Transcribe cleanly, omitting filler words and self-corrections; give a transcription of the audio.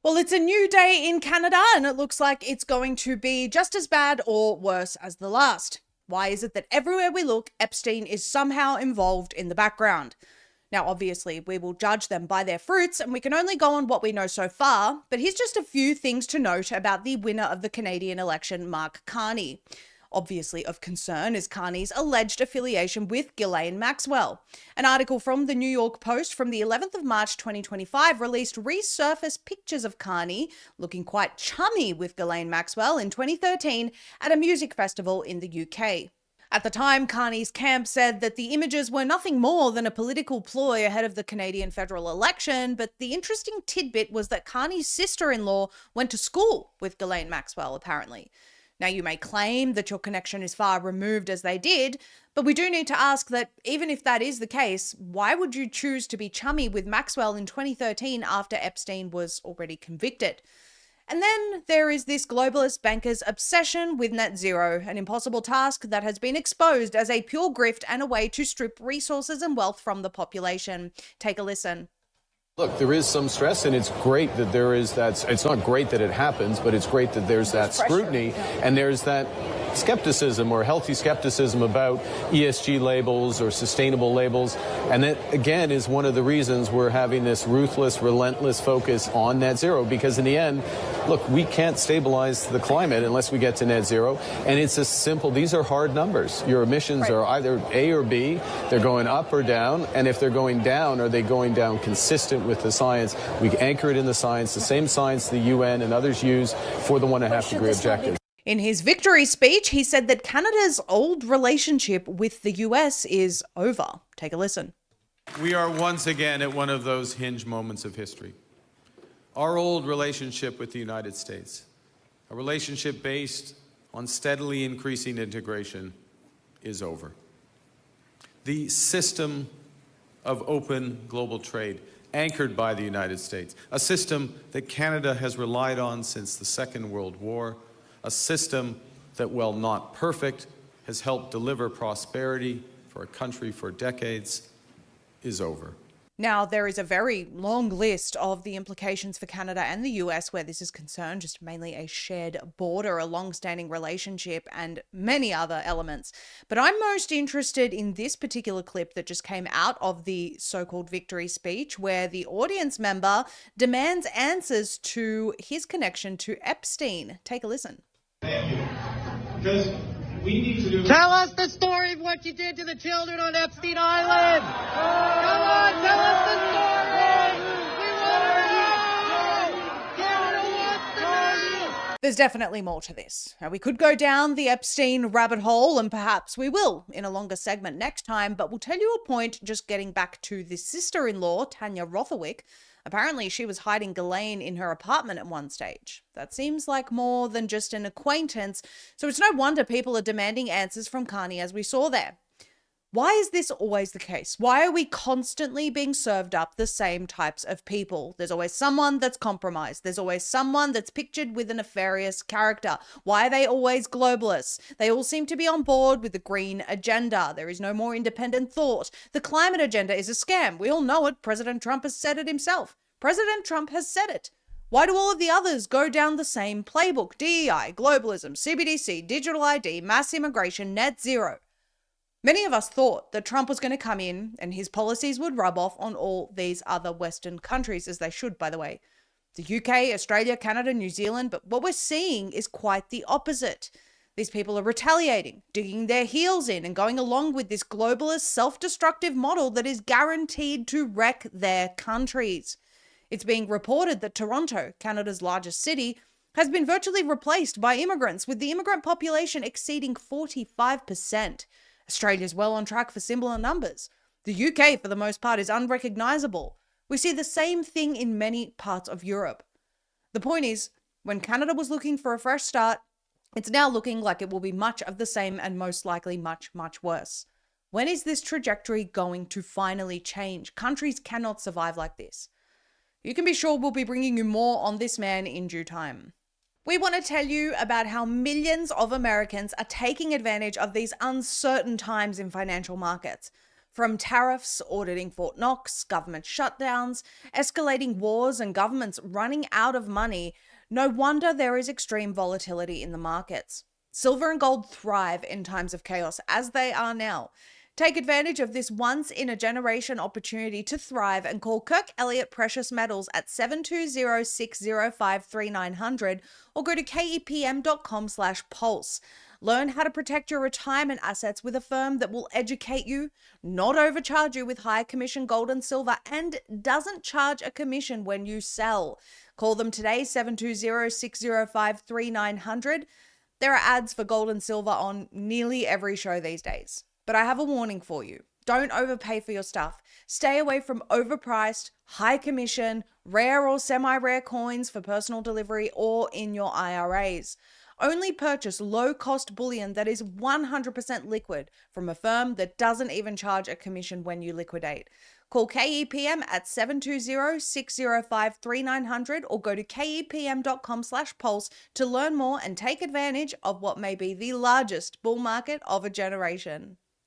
Well, it's a new day in Canada, and it looks like it's going to be just as bad or worse as the last. Why is it that everywhere we look, Epstein is somehow involved in the background? Now, obviously, we will judge them by their fruits, and we can only go on what we know so far, but here's just a few things to note about the winner of the Canadian election, Mark Carney. Obviously of concern is Carney's alleged affiliation with Ghislaine Maxwell. An article from the New York Post from the 11th of March 2025 released resurfaced pictures of Carney looking quite chummy with Ghislaine Maxwell in 2013 at a music festival in the UK. At the time, Carney's camp said that the images were nothing more than a political ploy ahead of the Canadian federal election, but the interesting tidbit was that Carney's sister-in-law went to school with Ghislaine Maxwell, apparently. Now, you may claim that your connection is far removed as they did, but we do need to ask that even if that is the case, why would you choose to be chummy with Maxwell in 2013 after Epstein was already convicted? And then there is this globalist banker's obsession with net zero, an impossible task that has been exposed as a pure grift and a way to strip resources and wealth from the population. Take a listen. Look, there is some stress, and it's great that there is that. It's not great that it happens, but it's great that there's that scrutiny and there's that skepticism or healthy skepticism about ESG labels or sustainable labels. And that, again, is one of the reasons we're having this ruthless, relentless focus on net zero, because in the end, look, we can't stabilize the climate unless we get to net zero. And it's as simple. These are hard numbers. Your emissions are either A or B. They're going up or down. And if they're going down, are they going down consistent with the science? We anchor it in the science, the same science the UN and others use for the 1.5 degree objective. In his victory speech, he said that Canada's old relationship with the US is over. Take a listen. We are once again at one of those hinge moments of history. Our old relationship with the United States, a relationship based on steadily increasing integration, is over. The system of open global trade, anchored by the United States, a system that Canada has relied on since the Second World War, a system that, while not perfect, has helped deliver prosperity for a country for decades, is over. Now, there is a very long list of the implications for Canada and the US where this is concerned, just mainly a shared border, a long-standing relationship, and many other elements. But I'm most interested in this particular clip that just came out of the so-called victory speech, where the audience member demands answers to his connection to Epstein. Take a listen. Thank you. Because we need to do... Tell us the story of what you did to the children on Epstein Island. Come on, tell us the story. We want to know. Canada wants to know. There's definitely more to this. Now, we could go down the Epstein rabbit hole, and perhaps we will in a longer segment next time, but we'll tell you a point just getting back to the sister-in-law, Tanya Rothewick. Apparently, she was hiding Ghislaine in her apartment at one stage. That seems like more than just an acquaintance, so it's no wonder people are demanding answers from Carney as we saw there. Why is this always the case? Why are we constantly being served up the same types of people? There's always someone that's compromised. There's always someone that's pictured with a nefarious character. Why are they always globalists? They all seem to be on board with the green agenda. There is no more independent thought. The climate agenda is a scam. We all know it. President Trump has said it himself. President Trump has said it. Why do all of the others go down the same playbook? DEI, globalism, CBDC, digital ID, mass immigration, net zero. Many of us thought that Trump was going to come in and his policies would rub off on all these other Western countries, as they should, by the way. The UK, Australia, Canada, New Zealand, but what we're seeing is quite the opposite. These people are retaliating, digging their heels in and going along with this globalist, self-destructive model that is guaranteed to wreck their countries. It's being reported that Toronto, Canada's largest city, has been virtually replaced by immigrants, with the immigrant population exceeding 45%. Australia's well on track for similar numbers. The UK, for the most part, is unrecognisable. We see the same thing in many parts of Europe. The point is, when Canada was looking for a fresh start, it's now looking like it will be much of the same and most likely much, much worse. When is this trajectory going to finally change? Countries cannot survive like this. You can be sure we'll be bringing you more on this man in due time. We want to tell you about how millions of Americans are taking advantage of these uncertain times in financial markets. From tariffs, auditing Fort Knox, government shutdowns, escalating wars, and governments running out of money, no wonder there is extreme volatility in the markets. Silver and gold thrive in times of chaos, as they are now. Take advantage of this once-in-a-generation opportunity to thrive and call Kirk Elliott Precious Metals at 720-605-3900 or go to kepm.com/pulse. Learn how to protect your retirement assets with a firm that will educate you, not overcharge you with high commission gold and silver, and doesn't charge a commission when you sell. Call them today, 720-605-3900. There are ads for gold and silver on nearly every show these days. But I have a warning for you. Don't overpay for your stuff. Stay away from overpriced, high commission, rare or semi-rare coins for personal delivery or in your IRAs. Only purchase low-cost bullion that is 100% liquid from a firm that doesn't even charge a commission when you liquidate. Call KEPM at 720-605-3900 or go to kepm.com/pulse to learn more and take advantage of what may be the largest bull market of a generation.